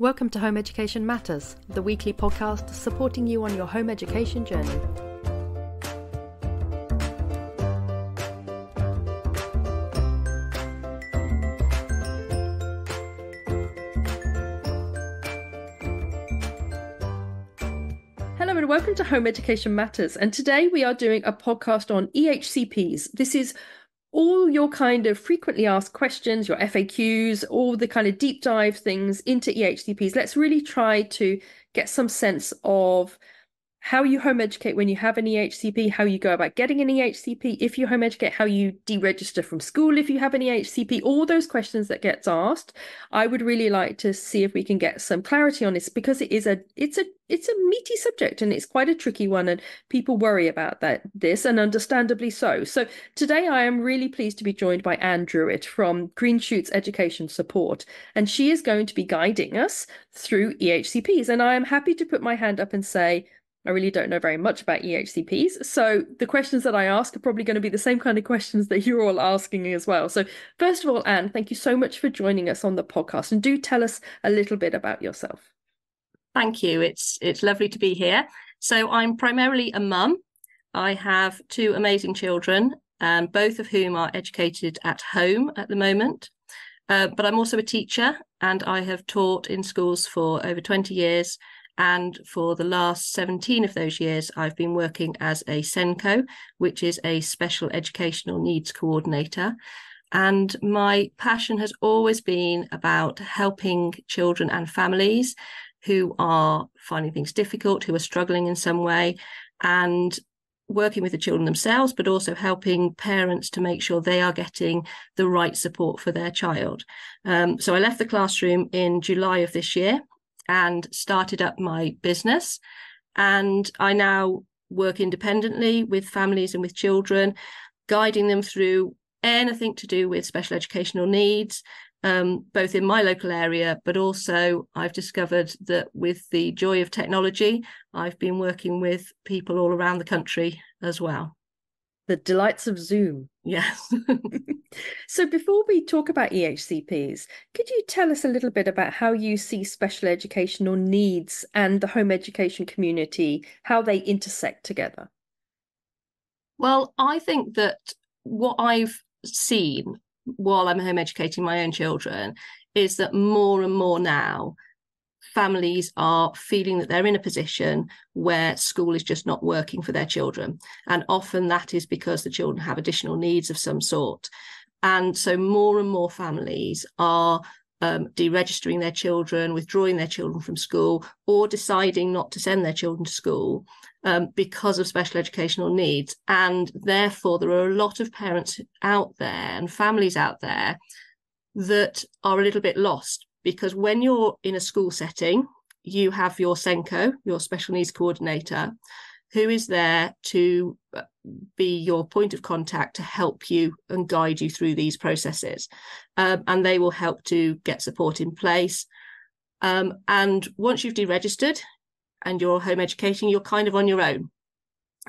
Welcome to Home Education Matters, the weekly podcast supporting you on your home education journey. Hello and welcome to Home Education Matters, and today we are doing a podcast on EHCPs. This is all your kind of frequently asked questions, your FAQs, all the kind of deep dive things into EHCPs. Let's really try to get some sense of how you home educate when you have an EHCP, how you go about getting an EHCP if you home educate, how you deregister from school if you have an EHCP, all those questions that gets asked. I would really like to see if we can get some clarity on this, because it's a meaty subject and it's quite a tricky one, and people worry about this, and understandably so. So today I am really pleased to be joined by Anne Drewitt from Green Shoots Education Support, and she is going to be guiding us through EHCPs. And I am happy to put my hand up and say, I really don't know very much about EHCPs, so the questions that I ask are probably going to be the same kind of questions that you're all asking as well. So first of all, Anne, thank you so much for joining us on the podcast, and do tell us a little bit about yourself. Thank you. It's lovely to be here. So I'm primarily a mum. I have two amazing children, both of whom are educated at home at the moment. But I'm also a teacher, and I have taught in schools for over 20 years. And for the last 17 of those years, I've been working as a SENCO, which is a special educational needs coordinator. And my passion has always been about helping children and families who are finding things difficult, who are struggling in some way, and working with the children themselves, but also helping parents to make sure they are getting the right support for their child. So I left the classroom in July of this year and started up my business. And I now work independently with families and with children, guiding them through anything to do with special educational needs, both in my local area, but also I've discovered that with the joy of technology, I've been working with people all around the country as well. The delights of Zoom. Yes. So before we talk about EHCPs, could you tell us a little bit about how you see special educational needs and the home education community, how they intersect together? Well, I think that what I've seen while I'm home educating my own children is that more and more now, families are feeling that they're in a position where school is just not working for their children. And often that is because the children have additional needs of some sort. And so more and more families are deregistering their children, withdrawing their children from school, or deciding not to send their children to school because of special educational needs. And therefore, there are a lot of parents out there and families out there that are a little bit lost, because when you're in a school setting, you have your SENCO, your special needs coordinator, who is there to be your point of contact to help you and guide you through these processes. And they will help to get support in place. And once you've deregistered and you're home educating, you're kind of on your own.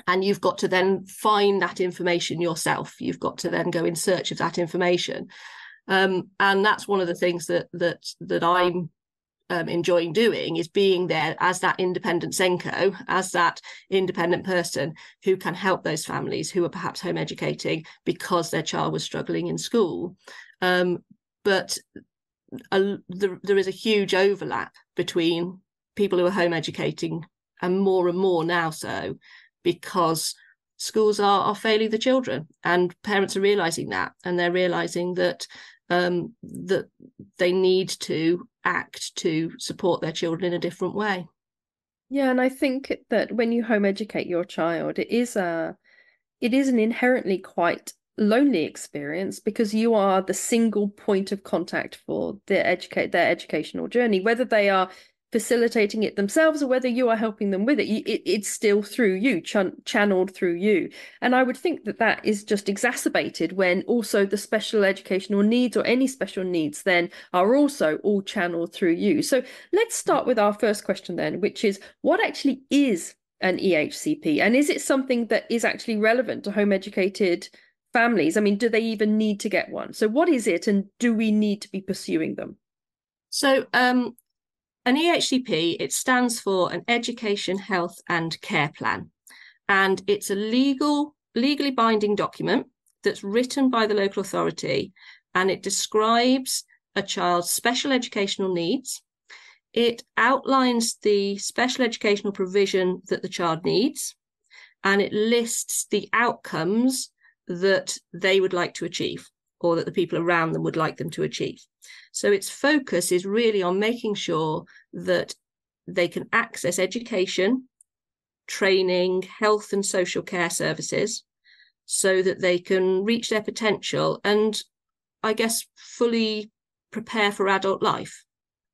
And you've got to then find that information yourself. You've got to then go in search of that information. And that's one of the things that I'm enjoying doing, is being there as that independent SENCO, as that independent person who can help those families who are perhaps home educating because their child was struggling in school. But there is a huge overlap between people who are home educating, and more now so, because schools are failing the children, and parents are realising that, and they're realising that that they need to act to support their children in a different way. Yeah, and I think that when you home educate your child, it is an inherently quite lonely experience, because you are the single point of contact for their educational journey, whether they are facilitating it themselves or whether you are helping them with it. It's still through you, channeled through you. And I would think that is just exacerbated when also the special educational needs, or any special needs then, are also all channeled through you. So let's start with our first question then, which is, what actually is an EHCP? And is it something that is actually relevant to home educated families? I mean, do they even need to get one? So what is it, and do we need to be pursuing them? So An EHCP, it stands for an Education, Health and Care Plan. And it's a legally binding document that's written by the local authority, and it describes a child's special educational needs. It outlines the special educational provision that the child needs, and it lists the outcomes that they would like to achieve, or that the people around them would like them to achieve. So its focus is really on making sure that they can access education, training, health and social care services, so that they can reach their potential and, I guess, fully prepare for adult life.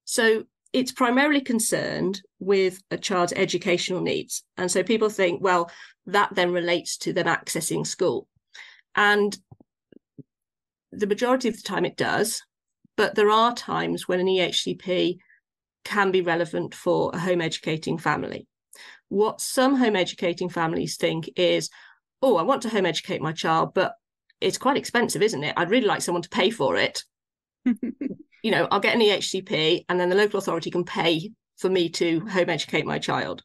So it's primarily concerned with a child's educational needs. And so people think, well, that then relates to them accessing school. And the majority of the time it does, but there are times when an EHCP can be relevant for a home educating family. What some home educating families think is, oh, I want to home educate my child, but it's quite expensive, isn't it? I'd really like someone to pay for it. You know, I'll get an EHCP and then the local authority can pay for me to home educate my child.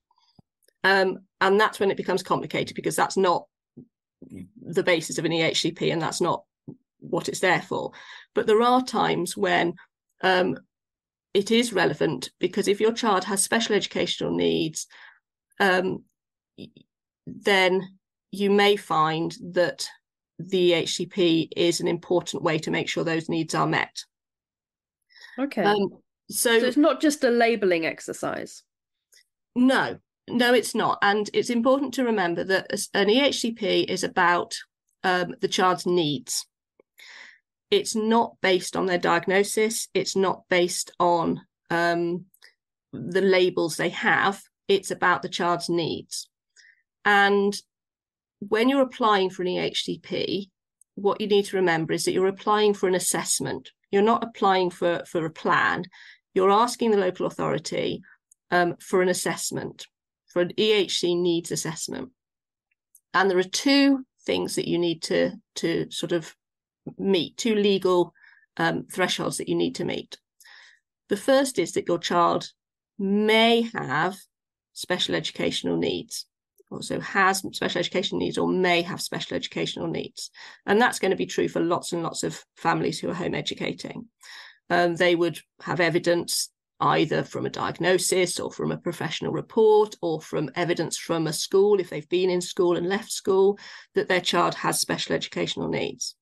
And that's when it becomes complicated, because that's not the basis of an EHCP and that's not what it's there for. But there are times when it is relevant, because if your child has special educational needs, then you may find that the EHCP is an important way to make sure those needs are met. Okay. So it's not just a labelling exercise. No, it's not. And it's important to remember that an EHCP is about the child's needs. It's not based on their diagnosis. It's not based on the labels they have. It's about the child's needs. And when you're applying for an EHCP, what you need to remember is that you're applying for an assessment. You're not applying for a plan. You're asking the local authority for an assessment, for an EHC needs assessment. And there are two things that you need to sort of meet, two legal thresholds that you need to meet. The first is that your child may have special educational needs, also has special educational needs, or may have special educational needs. And that's going to be true for lots and lots of families who are home educating. They would have evidence either from a diagnosis or from a professional report or from evidence from a school, if they've been in school and left school, that their child has special educational needs.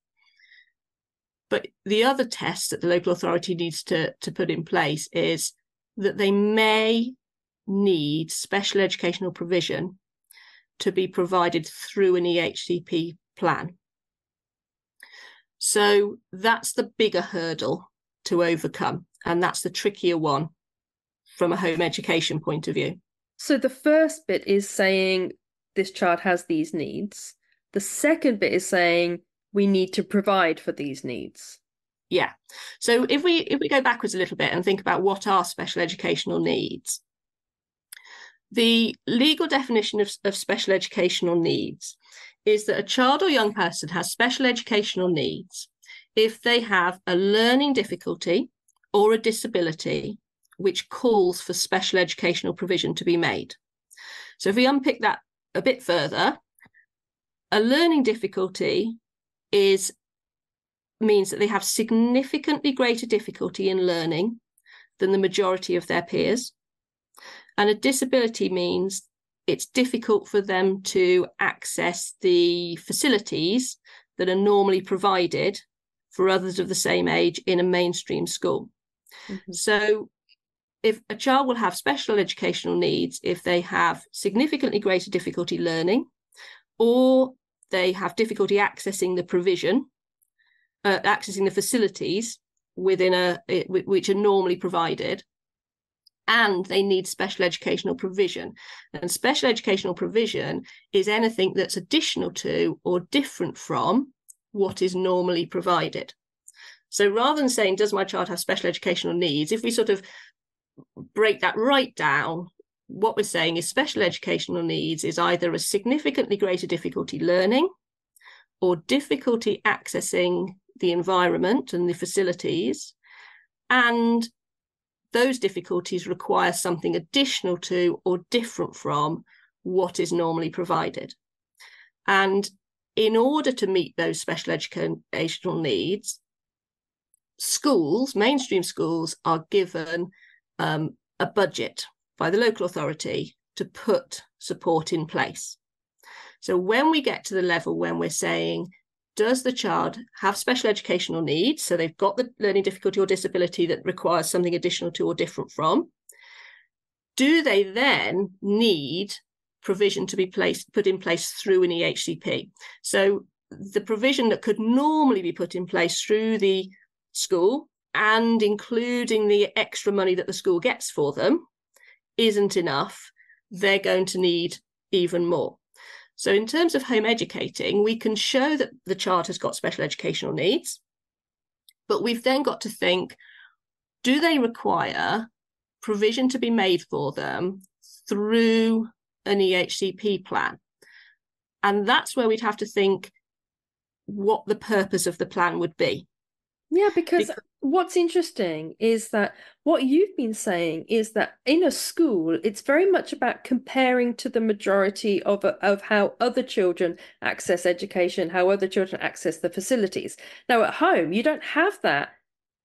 But the other test that the local authority needs to put in place is that they may need special educational provision to be provided through an EHCP plan. So that's the bigger hurdle to overcome, and that's the trickier one from a home education point of view. So the first bit is saying this child has these needs. The second bit is saying we need to provide for these needs. Yeah. So if we go backwards a little bit and think about what are special educational needs, the legal definition of special educational needs is that a child or young person has special educational needs if they have a learning difficulty or a disability which calls for special educational provision to be made. So if we unpick that a bit further, a learning difficulty means that they have significantly greater difficulty in learning than the majority of their peers. And a disability means it's difficult for them to access the facilities that are normally provided for others of the same age in a mainstream school. Mm-hmm. So if a child will have special educational needs if they have significantly greater difficulty learning, or they have difficulty accessing the provision, accessing the facilities within which are normally provided, and they need special educational provision. And special educational provision is anything that's additional to or different from what is normally provided. So rather than saying, does my child have special educational needs, if we sort of break that right down, what we're saying is special educational needs is either a significantly greater difficulty learning or difficulty accessing the environment and the facilities, and those difficulties require something additional to or different from what is normally provided. And in order to meet those special educational needs, schools, mainstream schools, are given a budget by the local authority to put support in place. So when we get to the level when we're saying, does the child have special educational needs? So they've got the learning difficulty or disability that requires something additional to or different from. Do they then need provision to be put in place through an EHCP? So the provision that could normally be put in place through the school, and including the extra money that the school gets for them, isn't enough. They're going to need even more. So in terms of home educating, we can show that the child has got special educational needs, but we've then got to think, do they require provision to be made for them through an EHCP plan? And that's where we'd have to think what the purpose of the plan would be. Yeah, because what's interesting is that what you've been saying is that in a school, it's very much about comparing to the majority of how other children access education, how other children access the facilities. Now, at home, you don't have that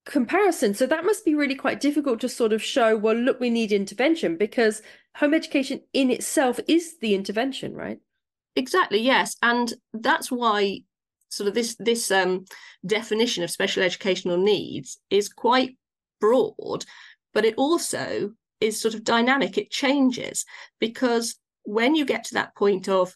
comparison. So that must be really quite difficult to sort of show, well, look, we need intervention, because home education in itself is the intervention, right? Exactly, yes. And that's why sort of this definition of special educational needs is quite broad, but it also is sort of dynamic. It changes, because when you get to that point of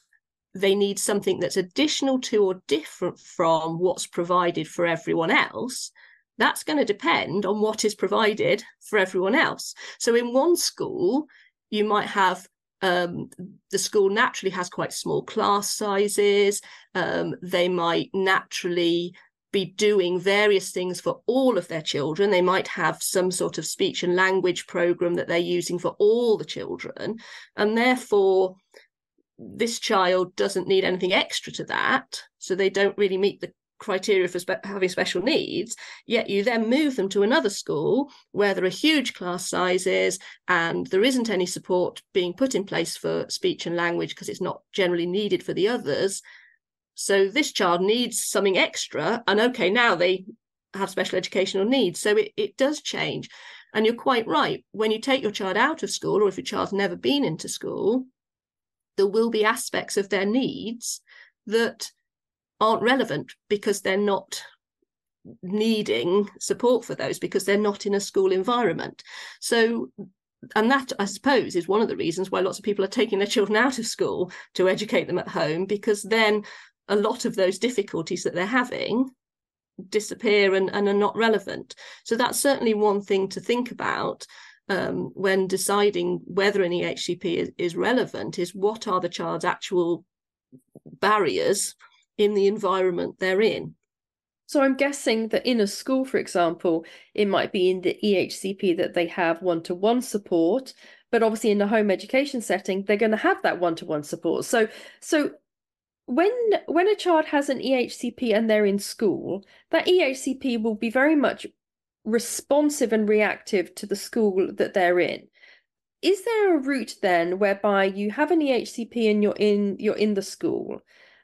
they need something that's additional to or different from what's provided for everyone else, that's going to depend on what is provided for everyone else. So in one school, you might have the school naturally has quite small class sizes. They might naturally be doing various things for all of their children. They might have some sort of speech and language program that they're using for all the children. And therefore, this child doesn't need anything extra to that. So they don't really meet the criteria for having special needs, yet you then move them to another school where there are huge class sizes and there isn't any support being put in place for speech and language because it's not generally needed for the others. So this child needs something extra, and okay, now they have special educational needs. So it does change. And you're quite right. When you take your child out of school, or if your child's never been into school, there will be aspects of their needs that aren't relevant because they're not needing support for those, because they're not in a school environment. So, and that, I suppose, is one of the reasons why lots of people are taking their children out of school to educate them at home, because then a lot of those difficulties that they're having disappear and are not relevant. So that's certainly one thing to think about when deciding whether an EHCP is relevant, is what are the child's actual barriers in the environment they're in. So I'm guessing that in a school, for example, it might be in the EHCP that they have one-to-one support, but obviously in the home education setting, they're going to have that one-to-one support. So when a child has an EHCP and they're in school, that EHCP will be very much responsive and reactive to the school that they're in. Is there a route then whereby you have an EHCP and you're in the school,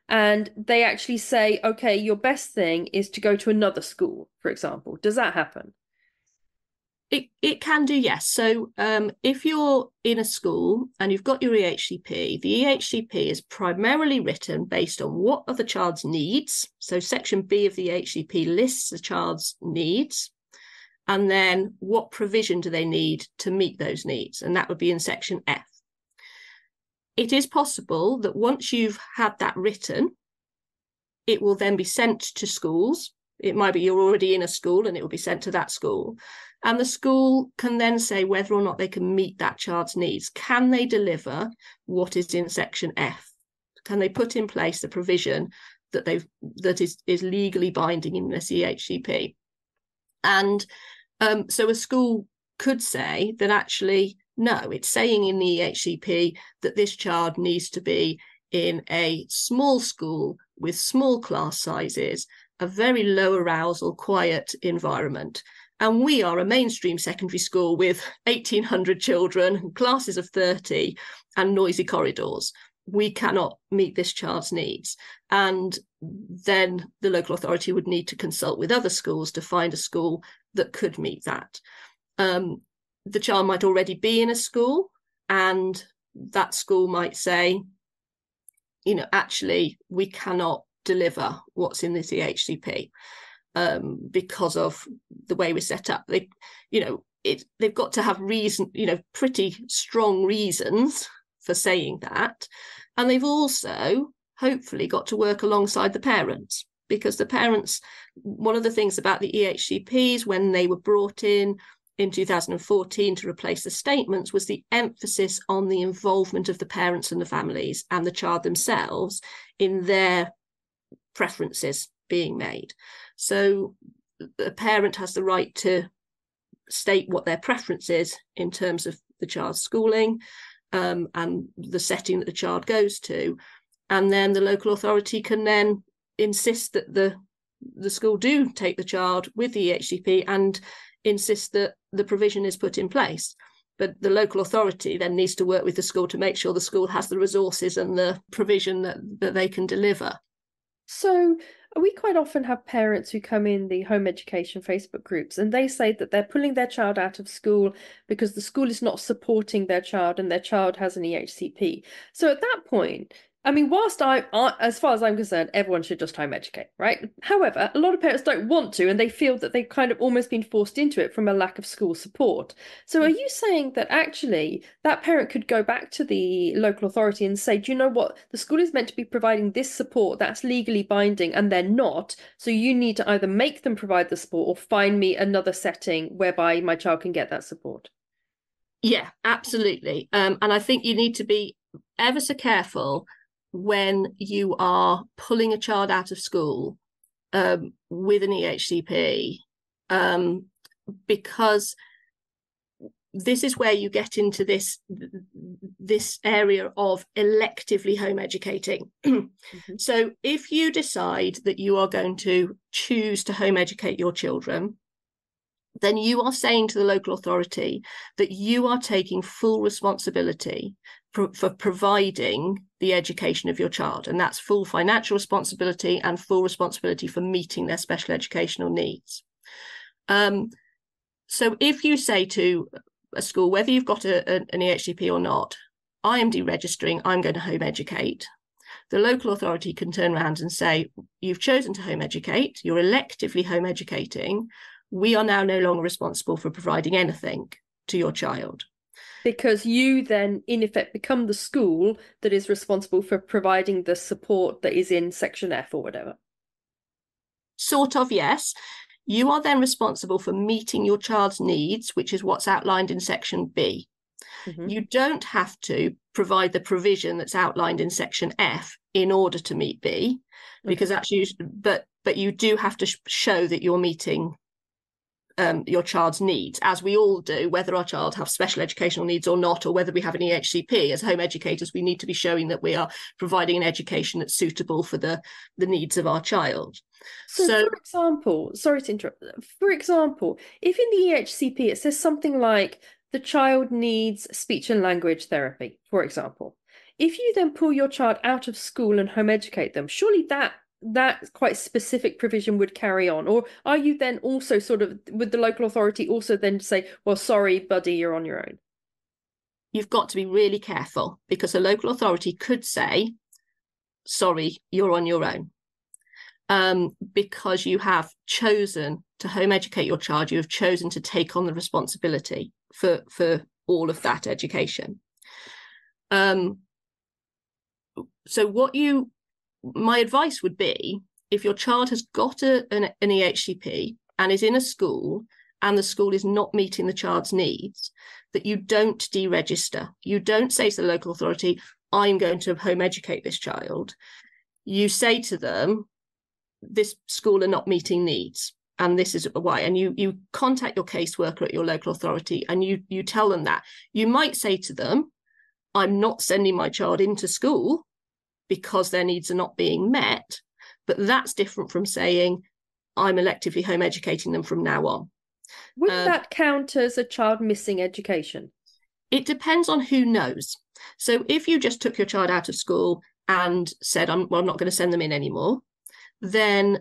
and they actually say, okay, your best thing is to go to another school, for example? Does that happen? It can do, yes. So if you're in a school and you've got your EHCP, the EHCP is primarily written based on what are the child's needs. So section B of the EHCP lists the child's needs, and then what provision do they need to meet those needs? And that would be in section F. It is possible that once you've had that written, it will then be sent to schools. It might be you're already in a school and it will be sent to that school. And the school can then say whether or not they can meet that child's needs. Can they deliver what is in section F? Can they put in place the provision that is legally binding in this EHCP? And so a school could say that actually, no, it's saying in the EHCP that this child needs to be in a small school with small class sizes, a very low arousal, quiet environment. And we are a mainstream secondary school with 1,800 children, classes of 30, and noisy corridors. We cannot meet this child's needs. And then the local authority would need to consult with other schools to find a school that could meet that. The child might already be in a school, and that school might say, actually, we cannot deliver what's in this EHCP because of the way we're set up. They've got to have reason, pretty strong reasons for saying that. And they've also hopefully got to work alongside the parents, because the parents, one of the things about the EHCPs when they were brought in 2014 to replace the statements was the emphasis on the involvement of the parents and the families and the child themselves in their preferences being made. So the parent has the right to state what their preference is in terms of the child's schooling and the setting that the child goes to. And then the local authority can then insist that the school do take the child with the EHCP and insist that the provision is put in place. But the local authority then needs to work with the school to make sure the school has the resources and the provision that they can deliver. So we quite often have parents who come in the home education Facebook groups, and they say that they're pulling their child out of school because the school is not supporting their child and their child has an EHCP. So at that point, I mean, whilst as far as I'm concerned, everyone should just home educate, right? However, a lot of parents don't want to, and they feel that they've kind of almost been forced into it from a lack of school support. So are you saying that actually that parent could go back to the local authority and say, do you know what? The school is meant to be providing this support that's legally binding, and they're not. So you need to either make them provide the support or find me another setting whereby my child can get that support. Yeah, absolutely. And I think you need to be ever so careful when you are pulling a child out of school with an EHCP, because this is where you get into this area of electively home educating. Mm-hmm. So if you decide that you are going to choose to home educate your children, then you are saying to the local authority that you are taking full responsibility for providing the education of your child. And that's full financial responsibility and full responsibility for meeting their special educational needs. So if you say to a school, whether you've got an EHCP or not, I am deregistering, I'm going to home educate, the local authority can turn around and say, you've chosen to home educate, you're electively home educating, we are now no longer responsible for providing anything to your child. Because you then, in effect, become the school that is responsible for providing the support that is in Section F or whatever. Sort of, yes. You are then responsible for meeting your child's needs, which is what's outlined in Section B. Mm-hmm. You don't have to provide the provision that's outlined in Section F in order to meet B, because that's usually, but you do have to show that you're meeting your child's needs, as we all do, whether our child have special educational needs or not, or whether we have an EHCP. As home educators, we need to be showing that we are providing an education that's suitable for the needs of our child. So for example, sorry to interrupt, for example, if in the EHCP it says something like the child needs speech and language therapy, for example, if you then pull your child out of school and home educate them, surely that quite specific provision would carry on? Or are you then also sort of, would the local authority also then say, well, sorry, buddy, you're on your own? You've got to be really careful, because a local authority could say, sorry, you're on your own. Because you have chosen to home educate your child, you have chosen to take on the responsibility for all of that education. So my advice would be, if your child has got an EHCP and is in a school and the school is not meeting the child's needs, that you don't deregister. You don't say to the local authority, I'm going to home educate this child. You say to them, this school are not meeting needs, and this is why. And you contact your caseworker at your local authority and you tell them that. You might say to them, I'm not sending my child into school because their needs are not being met, but that's different from saying I'm electively home educating them from now on. Wouldn't that count as a child missing education? It depends on who knows. So if you just took your child out of school and said, I'm not going to send them in anymore, then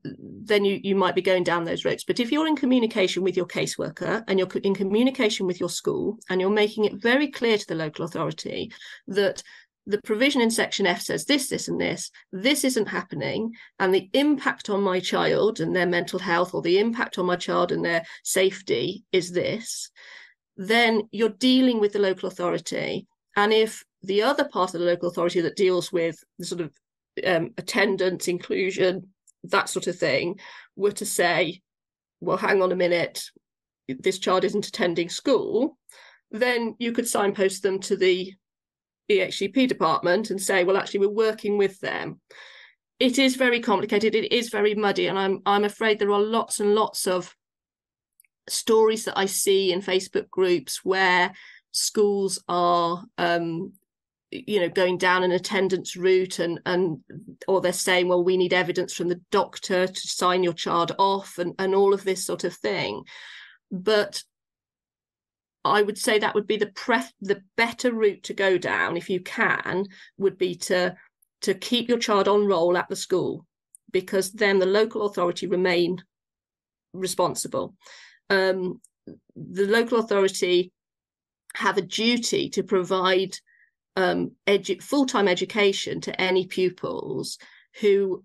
you might be going down those roads. But if you're in communication with your caseworker and you're in communication with your school and you're making it very clear to the local authority that the provision in Section F says this, and this isn't happening, and the impact on my child and their mental health, or the impact on my child and their safety is this, then you're dealing with the local authority. And if the other part of the local authority that deals with the sort of attendance, inclusion, that sort of thing, were to say, well, hang on a minute, this child isn't attending school, then you could signpost them to the EHCP department and say, well, actually, we're working with them. It is very complicated. It is very muddy. And I'm afraid there are lots and lots of stories that I see in Facebook groups where schools are going down an attendance route or they're saying, well, we need evidence from the doctor to sign your child off and all of this sort of thing. But I would say that would be the better route to go down, if you can, would be to keep your child on roll at the school, because then the local authority remain responsible. The local authority have a duty to provide full-time education to any pupils who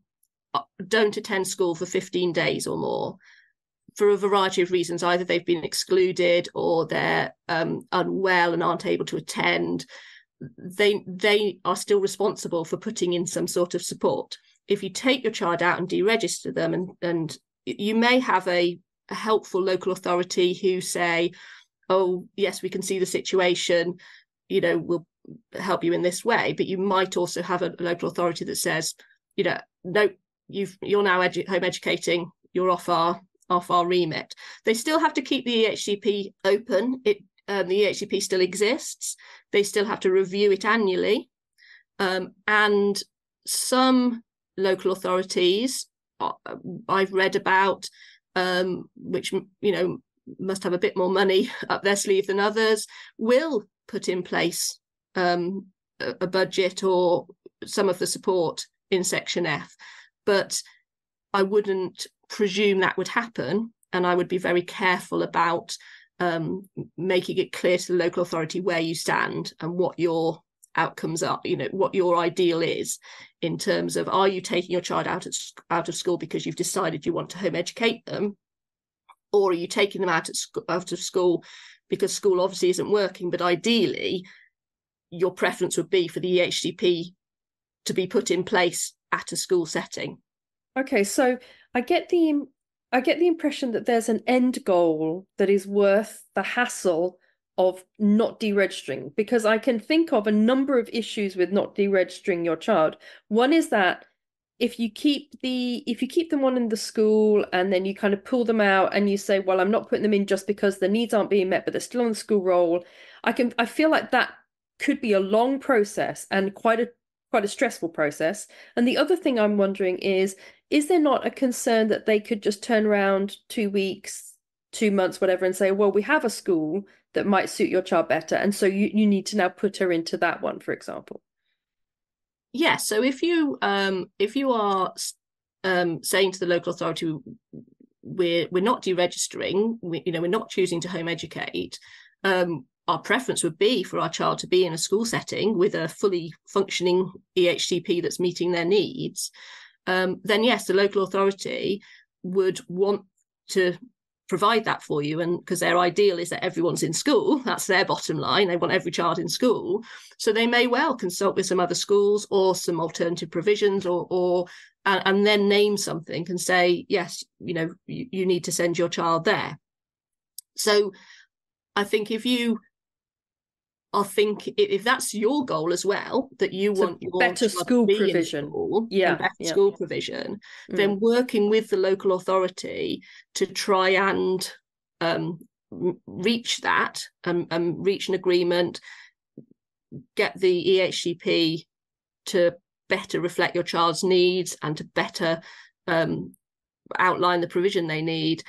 don't attend school for 15 days or more, for a variety of reasons. Either they've been excluded or they're unwell and aren't able to attend. They are still responsible for putting in some sort of support. If you take your child out and deregister them, and you may have a helpful local authority who say, oh, yes, we can see the situation, we'll help you in this way. But you might also have a local authority that says, no, you're now home educating, you're off our remit. They still have to keep the EHCP open. The EHCP still exists. They still have to review it annually. And some local authorities I've read about, which, must have a bit more money up their sleeve than others, will put in place a budget or some of the support in Section F. But I wouldn't presume that would happen, and I would be very careful about making it clear to the local authority where you stand and what your outcomes are, what your ideal is in terms of, are you taking your child out of school because you've decided you want to home educate them, or are you taking them out of school because school obviously isn't working, but ideally your preference would be for the EHCP to be put in place at a school setting. Okay, so I get the impression that there's an end goal that is worth the hassle of not deregistering, because I can think of a number of issues with not deregistering your child. One is that if you keep them on in the school and then you kind of pull them out and you say, well, I'm not putting them in just because the needs aren't being met, but they're still on the school roll, I feel like that could be a long process and quite a stressful process. And the other thing I'm wondering is there not a concern that they could just turn around 2 weeks, 2 months, whatever, and say, well, we have a school that might suit your child better, and so you need to now put her into that one, for example? Yeah, so if you are saying to the local authority, we're not deregistering, we're not choosing to home educate, our preference would be for our child to be in a school setting with a fully functioning EHCP that's meeting their needs, then yes, the local authority would want to provide that for you, and because their ideal is that everyone's in school, that's their bottom line, they want every child in school, so they may well consult with some other schools or some alternative provisions and then name something and say, yes, you need to send your child there. So I think if that's your goal as well, that you want your better school provision, school provision, then working with the local authority to try and reach that and reach an agreement, get the EHCP to better reflect your child's needs and to better outline the provision they need,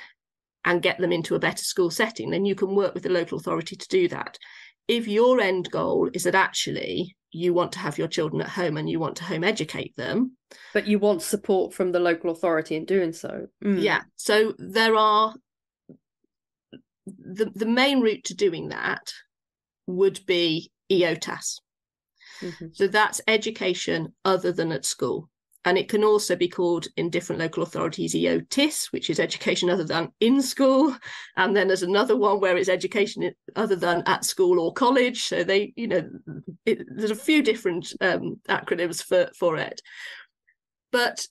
and get them into a better school setting, then you can work with the local authority to do that. If your end goal is that actually you want to have your children at home and you want to home educate them, but you want support from the local authority in doing so. Yeah. So there are the main route to doing that would be EOTAS. Mm-hmm. So that's education other than at school. And it can also be called in different local authorities EOTAS, which is education other than in school. And then there's another one where it's education other than at school or college. So they, there's a few different acronyms for it. But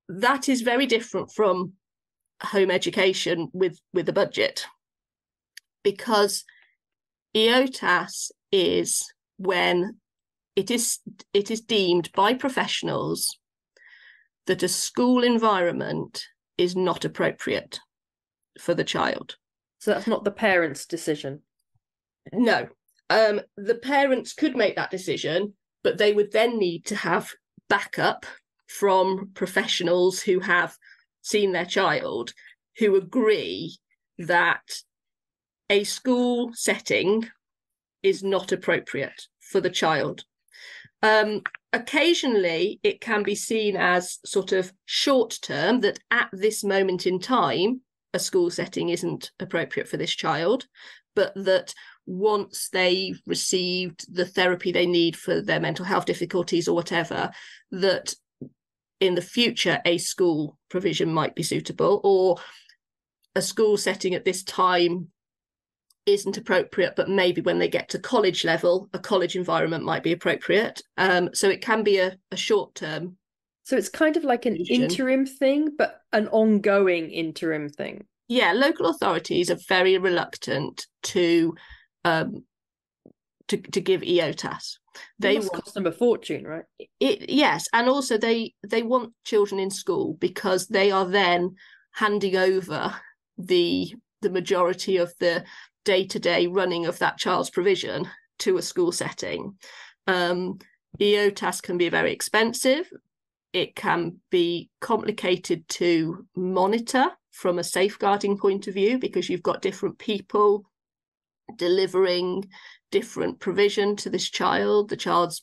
that is very different from home education with a budget, because EOTAS is when it is deemed by professionals that a school environment is not appropriate for the child. So that's not the parents' decision? No. The parents could make that decision, but they would then need to have backup from professionals who have seen their child, who agree that a school setting is not appropriate for the child. Occasionally, it can be seen as sort of short term, that at this moment in time, a school setting isn't appropriate for this child, but that once they've received the therapy they need for their mental health difficulties or whatever, that in the future, a school provision might be suitable, or a school setting at this time isn't appropriate, but maybe when they get to college level, a college environment might be appropriate. So it can be a short-term. So it's kind of like an interim thing, but an ongoing interim thing. Yeah, local authorities are very reluctant to give EOTAS. They must cost them a fortune, right? Yes, and also they want children in school because they are then handing over the majority of the day-to-day running of that child's provision to a school setting. EOTAS can be very expensive. It can be complicated to monitor from a safeguarding point of view, because you've got different people delivering different provision to this child. The child's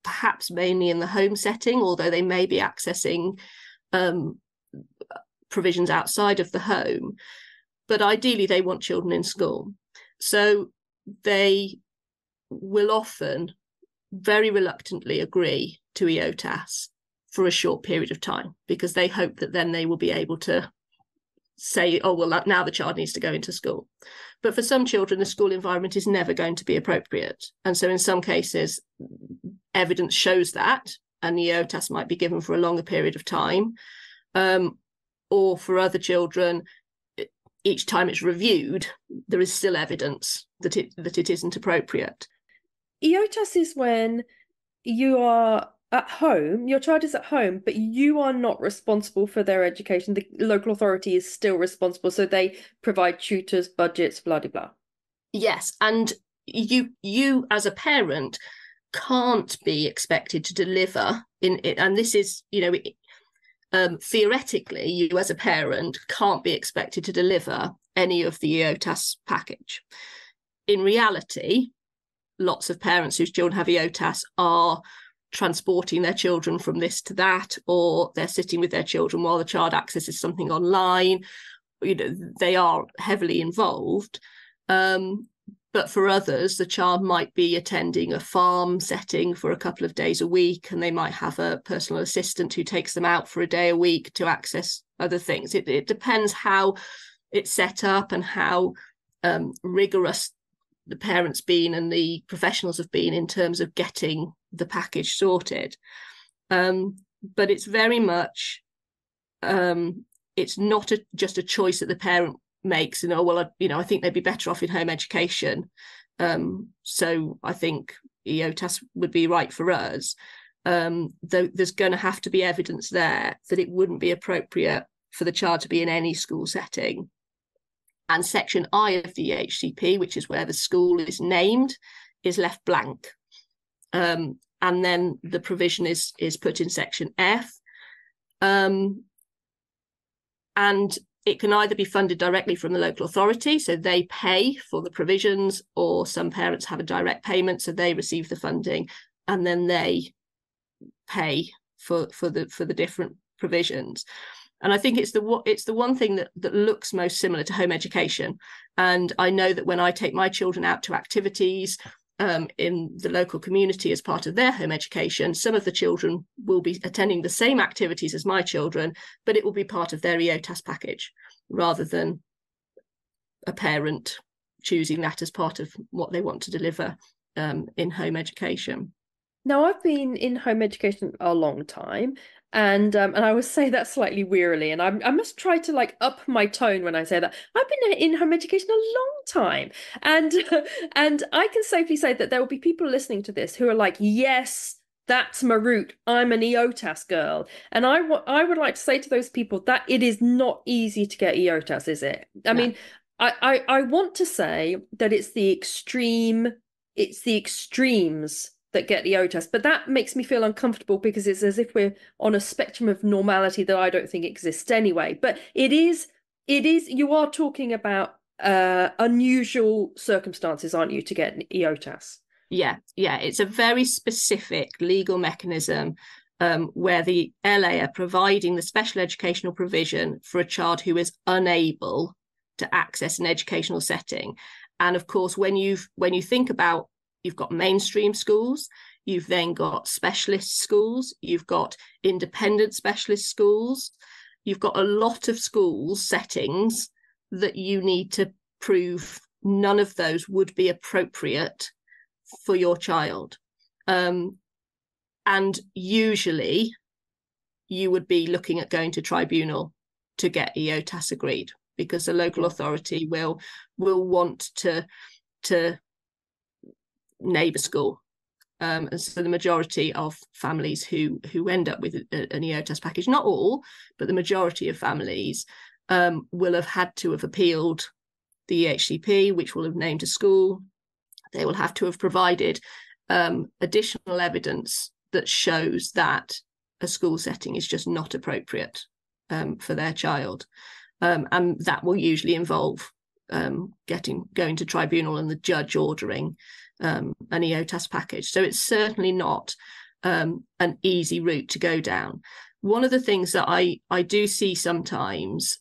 perhaps mainly in the home setting, although they may be accessing provisions outside of the home. But ideally, they want children in school. So they will often very reluctantly agree to EOTAS for a short period of time, because they hope that then they will be able to say, oh, well, now the child needs to go into school. But for some children, the school environment is never going to be appropriate. And so in some cases, evidence shows that, and EOTAS might be given for a longer period of time. Or for other children, each time it's reviewed, there is still evidence that it isn't appropriate. EOTAS is when you are at home, your child is at home, but you are not responsible for their education. The local authority is still responsible, so they provide tutors, budgets, blah, blah, blah. Yes, and you as a parent can't be expected to deliver in it, and this is, theoretically, you as a parent can't be expected to deliver any of the EOTAS package. In reality, lots of parents whose children have EOTAS are transporting their children from this to that, or they're sitting with their children while the child accesses something online. They are heavily involved. But for others, the child might be attending a farm setting for a couple of days a week, and they might have a personal assistant who takes them out for a day a week to access other things. It depends how it's set up and how rigorous the parents been and the professionals have been in terms of getting the package sorted. But it's very much, it's not just a choice that the parent makes, I think they'd be better off in home education. So I think EOTAS would be right for us. Though there's going to have to be evidence there that it wouldn't be appropriate for the child to be in any school setting. And section I of the EHCP, which is where the school is named, is left blank. And then the provision is put in section F. And it can either be funded directly from the local authority, so they pay for the provisions, or some parents have a direct payment, so they receive the funding and then they pay for the different provisions. And I think it's the one thing that looks most similar to home education. And I know that when I take my children out to activities in the local community as part of their home education, some of the children will be attending the same activities as my children, but it will be part of their EOTAS package rather than a parent choosing that as part of what they want to deliver in home education. Now, I've been in home education a long time, and I always say that slightly wearily, and I must try to like up my tone when I say that. I've been in home education a long time, and and I can safely say that there will be people listening to this who are like, yes, that's my route. I'm an EOTAS girl, and I would like to say to those people that it is not easy to get EOTAS, is it? I mean, I want to say that it's the extremes that get the EOTAS, but that makes me feel uncomfortable because it's as if we're on a spectrum of normality that I don't think exists anyway. But it is, you are talking about unusual circumstances, aren't you, to get an EOTAS? Yeah, it's a very specific legal mechanism where the LA are providing the special educational provision for a child who is unable to access an educational setting. And of course, when you think about, you've got mainstream schools, you've then got specialist schools, you've got independent specialist schools, you've got a lot of schools settings that you need to prove none of those would be appropriate for your child. And usually you would be looking at going to tribunal to get EOTAS agreed, because the local authority will want to neighbour school. And so the majority of families who end up with an EOTAS package, not all, but the majority of families will have had to have appealed the EHCP, which will have named a school. They will have to have provided additional evidence that shows that a school setting is just not appropriate for their child. And that will usually involve going to tribunal and the judge ordering an EOTAS package. So it's certainly not an easy route to go down. One of the things that I do see sometimes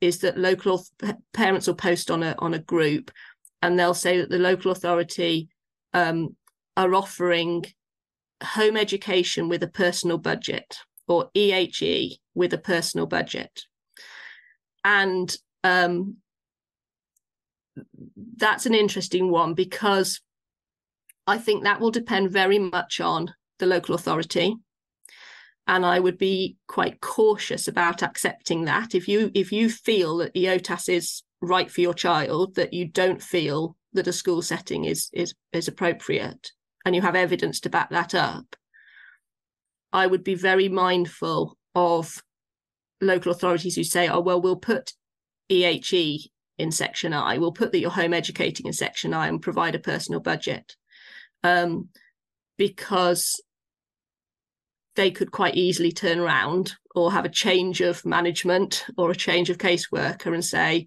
is that local parents will post on a group, and they'll say that the local authority are offering home education with a personal budget, or EHE with a personal budget. And that's an interesting one, because I think that will depend very much on the local authority. And I would be quite cautious about accepting that. If you feel that EOTAS is right for your child, that you don't feel that a school setting is appropriate, and you have evidence to back that up, I would be very mindful of local authorities who say, oh, well, we'll put EHE in section I, we'll put that you're home educating in section I and provide a personal budget, because they could quite easily turn around or have a change of management or a change of caseworker and say,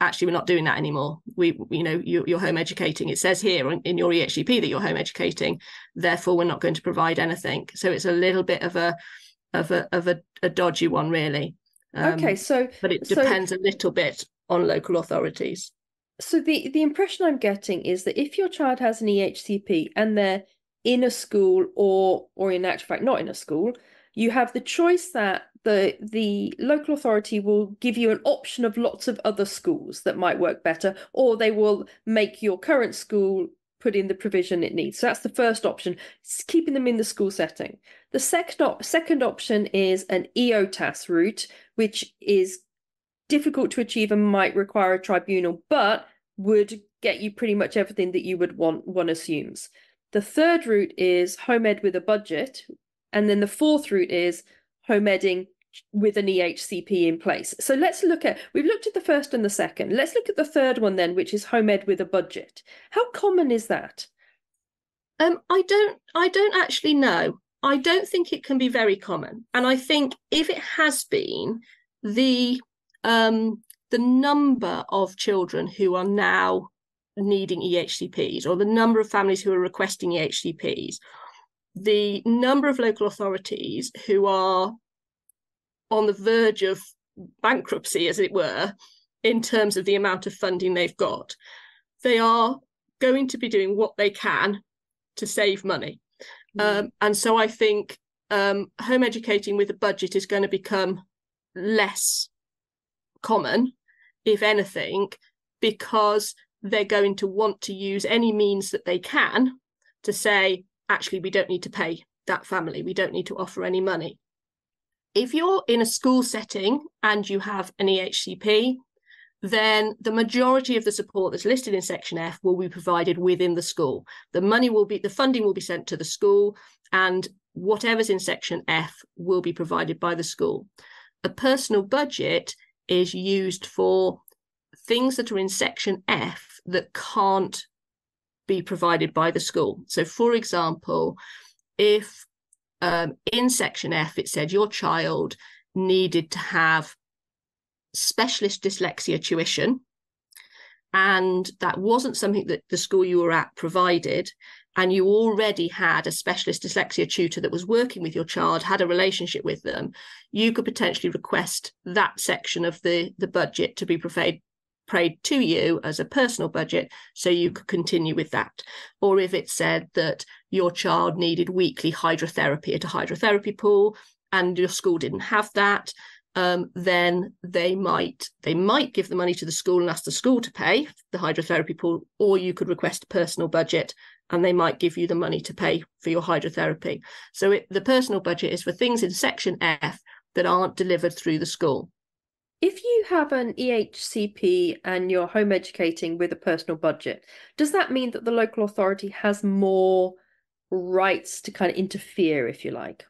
actually, we're not doing that anymore. You're home educating. It says here in your EHCP that you're home educating, therefore we're not going to provide anything. So it's a little bit of a dodgy one, really. Okay, but it depends a little bit on local authorities. So the impression I'm getting is that if your child has an EHCP and they're in a school or in actual fact not in a school, you have the choice that the local authority will give you an option of lots of other schools that might work better, or they will make your current school put in the provision it needs. So that's the first option, keeping them in the school setting. The second option is an EOTAS route, which is difficult to achieve and might require a tribunal, but would get you pretty much everything that you would want, one assumes. The third route is home ed with a budget. And then the fourth route is home edding with an EHCP in place. So we've looked at the first and the second. Let's look at the third one then, which is home ed with a budget. How common is that? I don't actually know. I don't think it can be very common. And I think if it has been, the the number of children who are now needing EHCPs, or the number of families who are requesting EHCPs, the number of local authorities who are on the verge of bankruptcy, as it were, in terms of the amount of funding they've got, they are going to be doing what they can to save money. And so I think home educating with a budget is going to become less common, if anything, because they're going to want to use any means that they can to say, actually, we don't need to pay that family. We don't need to offer any money. If you're in a school setting and you have an EHCP, then the majority of the support that's listed in Section F will be provided within the school. The funding will be sent to the school, and whatever's in Section F will be provided by the school. A personal budget is used for things that are in Section F that can't be provided by the school. So, for example, if in Section F it said your child needed to have specialist dyslexia tuition, and that wasn't something that the school you were at provided, and you already had a specialist dyslexia tutor that was working with your child, had a relationship with them, you could potentially request that section of the budget to be paid to you as a personal budget, so you could continue with that. Or if it said that your child needed weekly hydrotherapy at a hydrotherapy pool and your school didn't have that, then they might give the money to the school and ask the school to pay the hydrotherapy pool, or you could request a personal budget and they might give you the money to pay for your hydrotherapy. So the personal budget is for things in Section F that aren't delivered through the school. If you have an EHCP and you're home educating with a personal budget, does that mean that the local authority has more rights to kind of interfere, if you like?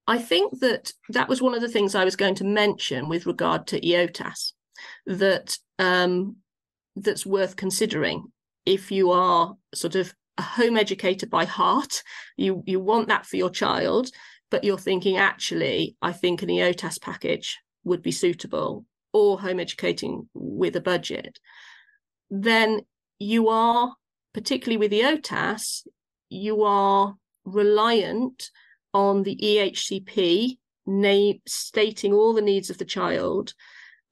I think that was one of the things I was going to mention with regard to EOTAS, that's worth considering. If you are sort of a home educator by heart, you want that for your child, but you're thinking, actually, I think an EOTAS package would be suitable, or home educating with a budget, then you are, particularly with EOTAS, you are reliant on the EHCP stating all the needs of the child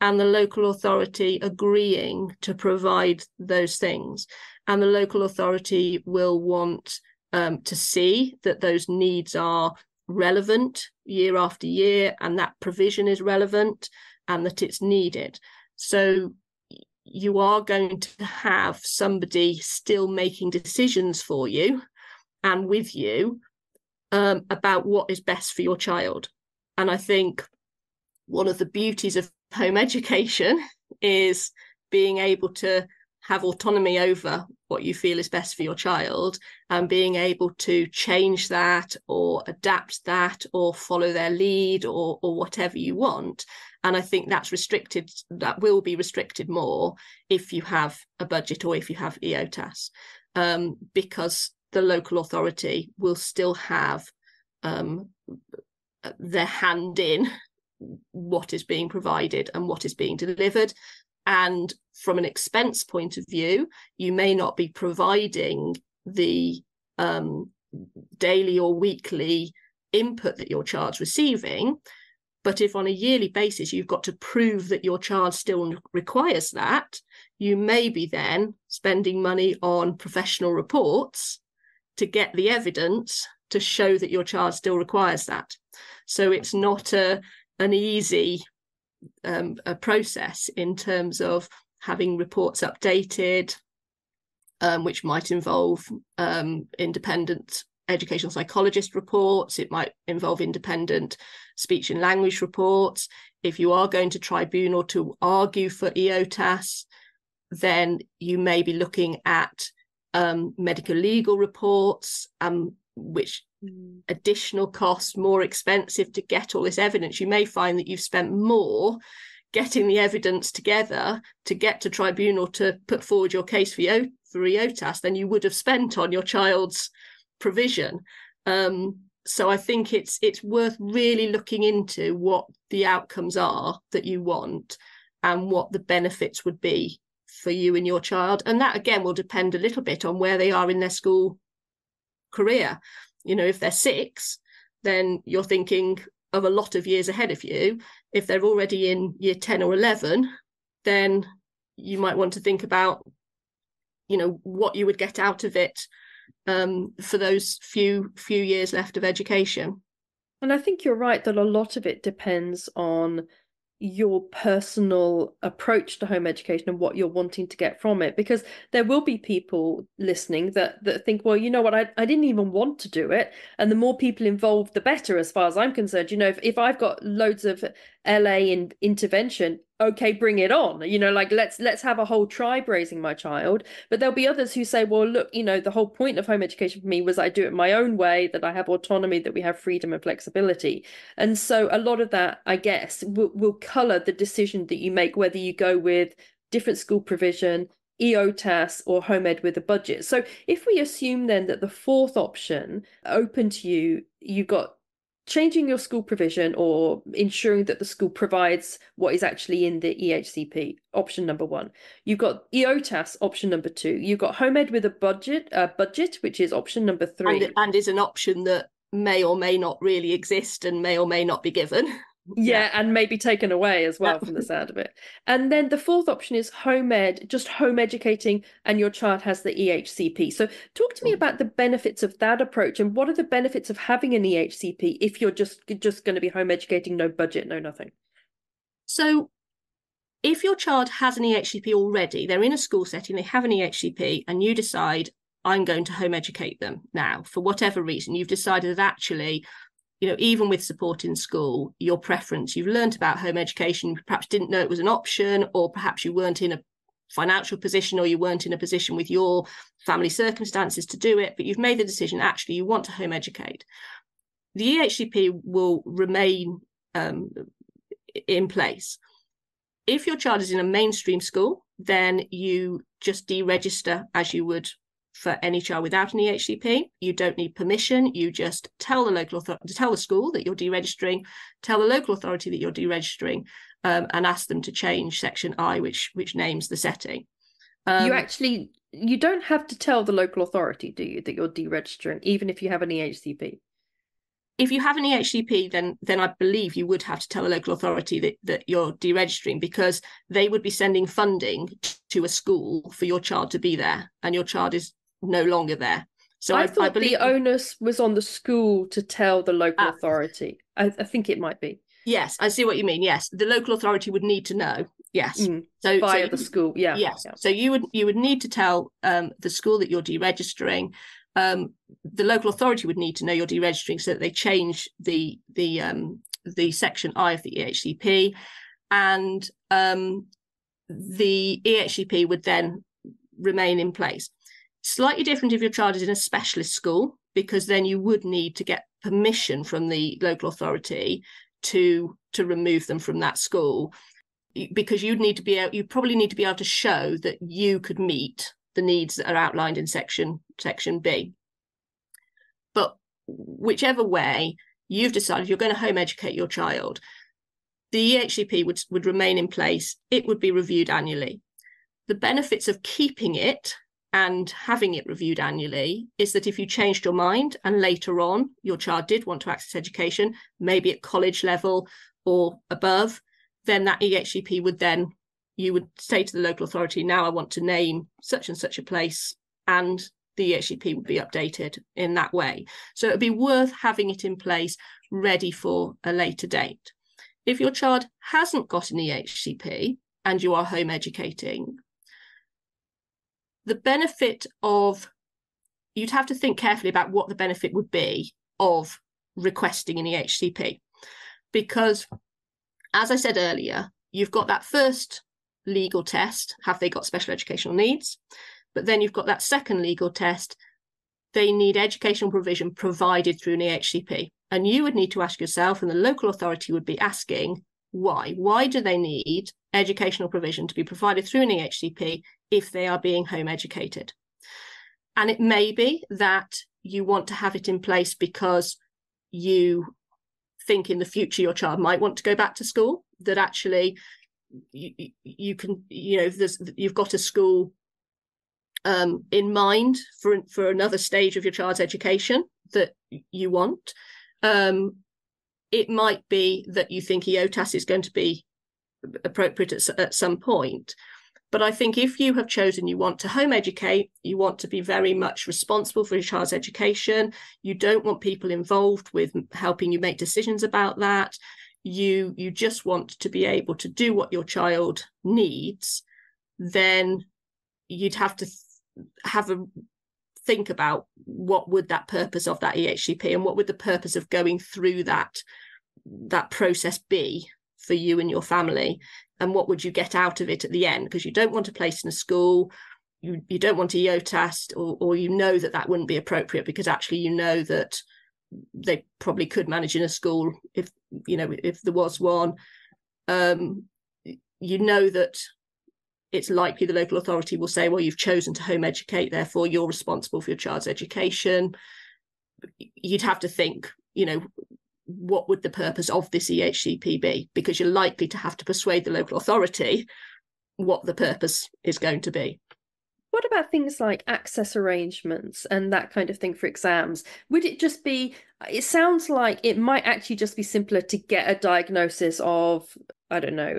and the local authority agreeing to provide those things. And the local authority will want to see that those needs are relevant year after year, and that provision is relevant and that it's needed. So you are going to have somebody still making decisions for you and with you about what is best for your child. And I think one of the beauties of home education is being able to have autonomy over what you feel is best for your child, and being able to change that or adapt that or follow their lead or whatever you want. And I think that will be restricted more if you have a budget or if you have EOTAS, because the local authority will still have their hand in what is being provided and what is being delivered. And from an expense point of view, you may not be providing the daily or weekly input that your child's receiving, but if on a yearly basis you've got to prove that your child still requires that, you may be then spending money on professional reports to get the evidence to show that your child still requires that. So it's not an easy a process in terms of having reports updated, which might involve independent educational psychologist reports. It might involve independent speech and language reports. If you are going to tribunal to argue for EOTAS, then you may be looking at medical legal reports, which additional cost, more expensive to get all this evidence. You may find that you've spent more getting the evidence together to get to tribunal to put forward your case for EOTAS than you would have spent on your child's provision. So I think it's worth really looking into what the outcomes are that you want, and what the benefits would be for you and your child. And that, again, will depend a little bit on where they are in their school career. If they're 6, then you're thinking of a lot of years ahead of you. If they're already in year 10 or 11, then you might want to think about, what you would get out of it for those few years left of education. And I think you're right that a lot of it depends on your personal approach to home education and what you're wanting to get from it, because there will be people listening that think, well, you know what, I didn't even want to do it, and the more people involved the better, as far as I'm concerned. If I've got loads of LA in intervention, okay, bring it on, like let's have a whole tribe raising my child. But there'll be others who say, well, look, the whole point of home education for me was I do it my own way, that I have autonomy, that we have freedom and flexibility. And so a lot of that, I guess, will color the decision that you make, whether you go with different school provision, EOTAS, or home ed with a budget. So if we assume then that the fourth option open to you, you've got changing your school provision or ensuring that the school provides what is actually in the EHCP, option number 1. You've got EOTAS, option number 2. You've got home ed with a budget, which is option number 3. And is an option that may or may not really exist and may or may not be given. Yeah, and maybe taken away as well from the sound of it. And then the fourth option is home ed, just home educating, and your child has the EHCP. So talk to me about the benefits of that approach, and what are the benefits of having an EHCP if you're just going to be home educating, no budget, no nothing? So if your child has an EHCP already, they're in a school setting, they have an EHCP, and you decide, I'm going to home educate them now, for whatever reason, you've decided that actually, even with support in school, your preference, you've learned about home education, you perhaps didn't know it was an option, or perhaps you weren't in a financial position, or you weren't in a position with your family circumstances to do it, but you've made the decision, actually, you want to home educate. The EHCP will remain in place. If your child is in a mainstream school, then you just deregister as you would for any child without an EHCP. You don't need permission. You just tell the local authority, tell the school that you're deregistering, tell the local authority that you're deregistering, and ask them to change section I, which names the setting. You don't have to tell the local authority, do you, that you're deregistering, even if you have an EHCP? If you have an EHCP, then I believe you would have to tell the local authority that you're deregistering, because they would be sending funding to a school for your child to be there, and your child is no longer there. So I thought the onus was on the school to tell the local authority. I think it might be. Yes, I see what you mean. Yes, the local authority would need to know. Yes, so via the school. Yeah. Yes. Yeah. So you would need to tell the school that you're deregistering. The local authority would need to know you're deregistering, so that they change the section I of the EHCP, and the EHCP would then remain in place. Slightly different if your child is in a specialist school, because then you would need to get permission from the local authority to remove them from that school, because you probably need to be able to show that you could meet the needs that are outlined in section B. But whichever way you've decided you're going to home educate your child, the EHCP would remain in place. It would be reviewed annually. The benefits of keeping it and having it reviewed annually is that if you changed your mind and later on your child did want to access education, maybe at college level or above, then that EHCP you would say to the local authority, now I want to name such and such a place, and the EHCP would be updated in that way. So it would be worth having it in place, ready for a later date. If your child hasn't got an EHCP and you are home educating, the benefit of, you'd have to think carefully about what the benefit would be of requesting an EHCP. Because, as I said earlier, you've got that first legal test, have they got special educational needs? But then you've got that second legal test, they need educational provision provided through an EHCP. And you would need to ask yourself, and the local authority would be asking, why? Why do they need educational provision to be provided through an EHCP if they are being home educated? And it may be that you want to have it in place because you think in the future your child might want to go back to school, that actually you can, you've got a school in mind for another stage of your child's education that you want. It might be that you think EOTAS is going to be appropriate at some point. But I think if you have chosen you want to home educate, you want to be very much responsible for your child's education, you don't want people involved with helping you make decisions about that, you just want to be able to do what your child needs, then you'd have to think about what would that purpose of that EHCP and what would the purpose of going through that process be for you and your family, and what would you get out of it at the end? Because you don't want to place in a school, you don't want to EOTAS, or that wouldn't be appropriate because actually that they probably could manage in a school if there was one. That it's likely the local authority will say, well, you've chosen to home educate, therefore you're responsible for your child's education. You'd have to think, what would the purpose of this EHCP be? Because you're likely to have to persuade the local authority what the purpose is going to be. What about things like access arrangements and that kind of thing for exams? Would it just be, it sounds like it might actually just be simpler to get a diagnosis of, I don't know,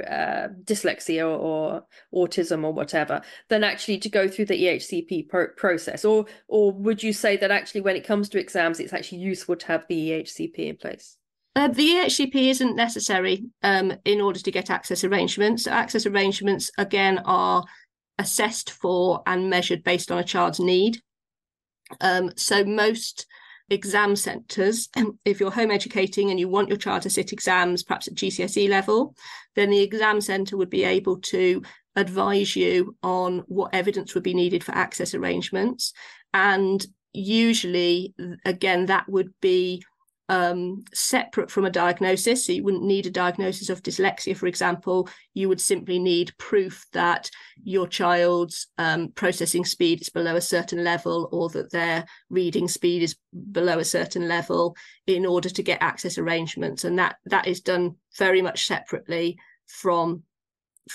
dyslexia or autism or whatever, than actually to go through the EHCP process? Or would you say that actually when it comes to exams, it's actually useful to have the EHCP in place? The EHCP isn't necessary in order to get access arrangements. Access arrangements, again, are assessed for and measured based on a child's need. So most exam centres, if you're home educating and you want your child to sit exams, perhaps at GCSE level, then the exam centre would be able to advise you on what evidence would be needed for access arrangements. And usually, again, that would be separate from a diagnosis. So you wouldn't need a diagnosis of dyslexia, for example. You would simply need proof that your child's processing speed is below a certain level, or that their reading speed is below a certain level, in order to get access arrangements. And that is done very much separately from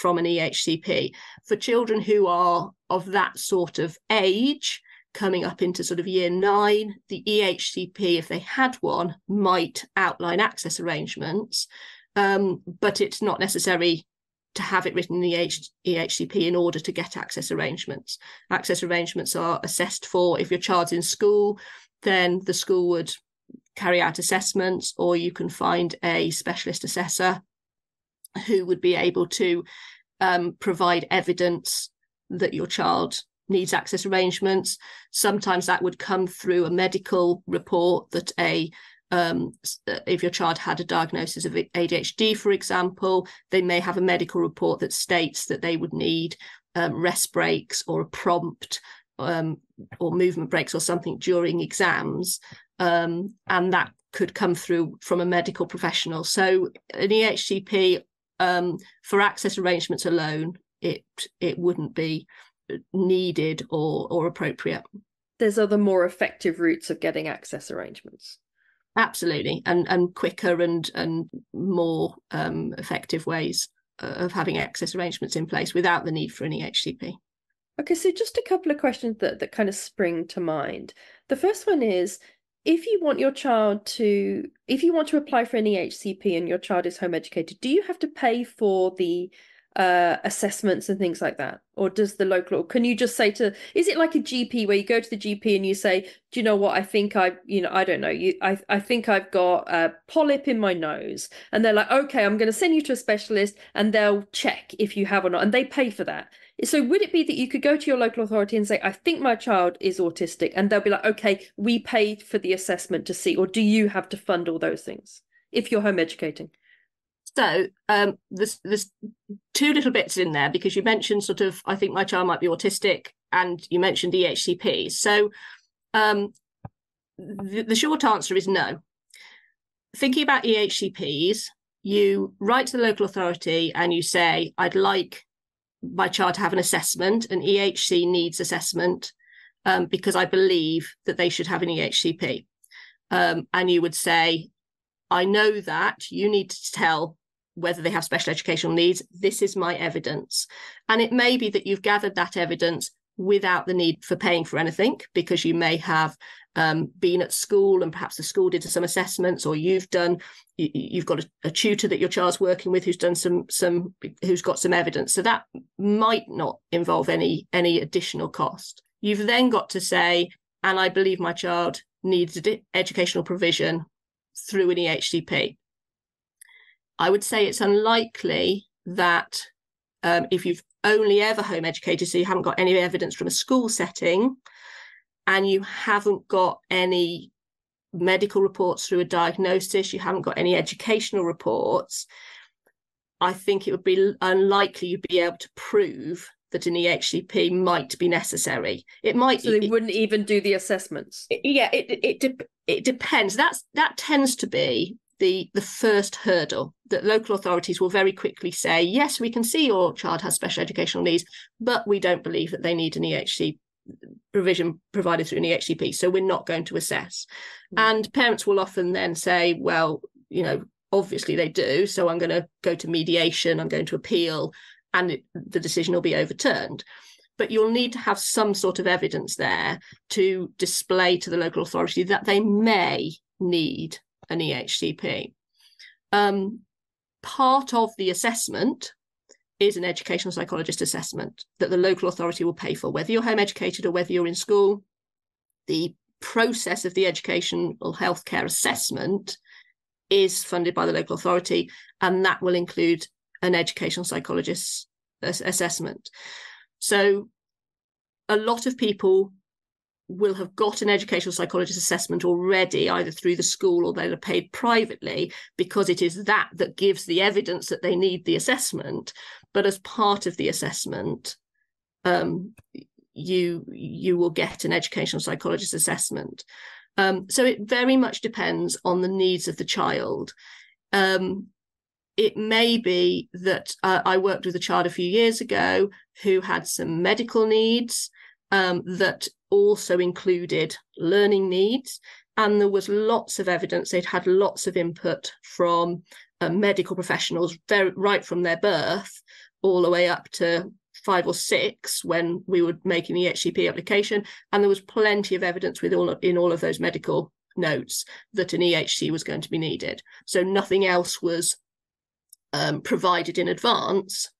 an EHCP. For children who are of that sort of age, coming up into sort of year 9, the EHCP, if they had one, might outline access arrangements, but it's not necessary to have it written in the EHCP in order to get access arrangements. Access arrangements are assessed for. If your child's in school, then the school would carry out assessments, or you can find a specialist assessor who would be able to provide evidence that your child needs access arrangements. Sometimes that would come through a medical report that if your child had a diagnosis of ADHD, for example, they may have a medical report that states that they would need rest breaks or a prompt or movement breaks or something during exams, and that could come through from a medical professional. So an EHCP, for access arrangements alone, it wouldn't be needed or appropriate. There's other more effective routes of getting access arrangements. Absolutely, and quicker and more effective ways of having access arrangements in place without the need for an EHCP. Okay, so just a couple of questions that kind of spring to mind. The first one is, if you want to apply for an EHCP and your child is home educated, do you have to pay for the assessments and things like that, or does the local, can you just say is it like a GP where you go to the GP and you say, do you know what, I think I don't know, I think I've got a polyp in my nose, and they're like, okay, I'm going to send you to a specialist and they'll check if you have or not, and they pay for that? So would it be that you could go to your local authority and say, I think my child is autistic, and they'll be like, okay, we paid for the assessment to see, or do you have to fund all those things if you're home educating? So there's two little bits in there, because you mentioned sort of, I think my child might be autistic, and you mentioned EHCPs. So the short answer is no. Thinking about EHCPs, you write to the local authority and you say, I'd like my child to have an assessment. An EHC needs assessment because I believe that they should have an EHCP. And you would say, I know that you need to tell whether they have special educational needs. This is my evidence. And it may be that you've gathered that evidence without the need for paying for anything, because you may have been at school and perhaps the school did some assessments, or you've got a tutor that your child's working with who's got some evidence. So that might not involve any additional cost. You've then got to say, and I believe my child needs educational provision through an EHCP. I would say it's unlikely that if you've only ever home educated, so you haven't got any evidence from a school setting, and you haven't got any medical reports through a diagnosis, you haven't got any educational reports, I think it would be unlikely you'd be able to prove that an EHCP might be necessary. It might. So they wouldn't even do the assessments. It depends. That tends to be the first hurdle, that local authorities will very quickly say, yes, we can see your child has special educational needs, but we don't believe that they need an EHCP provision provided through an EHCP, so we're not going to assess. And parents will often then say, well, obviously they do, so I'm going to go to mediation, I'm going to appeal, and the decision will be overturned. But you'll need to have some sort of evidence there to display to the local authority that they may need an EHCP. Part of the assessment is an educational psychologist assessment that the local authority will pay for, whether you're home educated or whether you're in school. The process of the educational healthcare assessment is funded by the local authority, and that will include an educational psychologist assessment. So a lot of people will have got an educational psychologist assessment already, either through the school or they'll have paid privately, because it is that gives the evidence that they need the assessment. But as part of the assessment, you will get an educational psychologist assessment. So it very much depends on the needs of the child. It may be that I worked with a child a few years ago who had some medical needs that also included learning needs, and there was lots of evidence. They'd had lots of input from medical professionals right from their birth all the way up to 5 or 6 when we were making the EHCP application, and there was plenty of evidence in all of those medical notes that an EHC was going to be needed. So nothing else was provided in advance,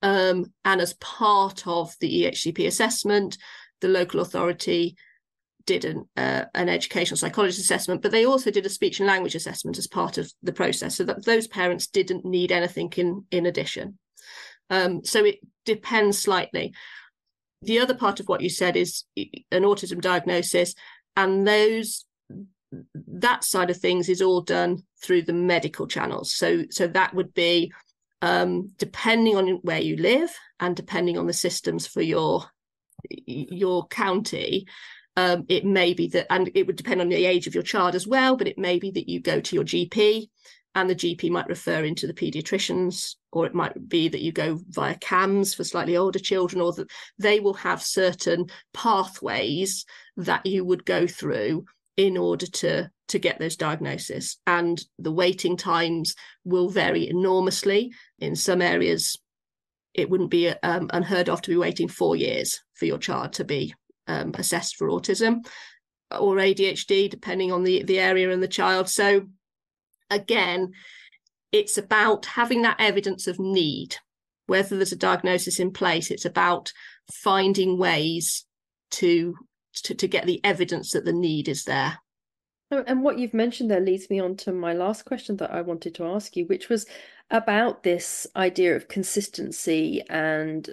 and as part of the EHCP assessment, the local authority did an educational psychologist assessment, but they also did a speech and language assessment as part of the process, so that those parents didn't need anything in addition. So it depends slightly. The other part of what you said is an autism diagnosis, and that side of things is all done through the medical channels. So that would be depending on where you live and depending on the systems for your county. It may be that, and it would depend on the age of your child as well, but it may be that you go to your GP and the GP might refer into the paediatricians, or it might be that you go via CAMS for slightly older children, or that they will have certain pathways that you would go through in order to get those diagnoses. And the waiting times will vary enormously. In some areas, it wouldn't be unheard of to be waiting 4 years for your child to be assessed for autism or ADHD, depending on the area and the child. So again, it's about having that evidence of need. Whether there's a diagnosis in place, it's about finding ways to get the evidence that the need is there. And what you've mentioned there leads me on to my last question that I wanted to ask you, which was about this idea of consistency and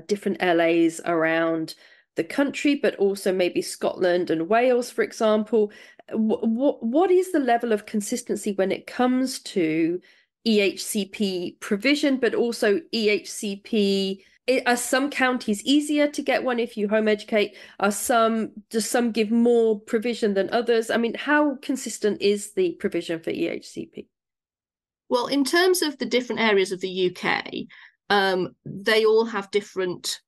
different LAs around the country, but also maybe Scotland and Wales, for example. What is the level of consistency when it comes to EHCP provision, but also EHCP? Are some counties easier to get one if you home educate? Does some give more provision than others? I mean, how consistent is the provision for EHCP? Well, in terms of the different areas of the UK, they all have different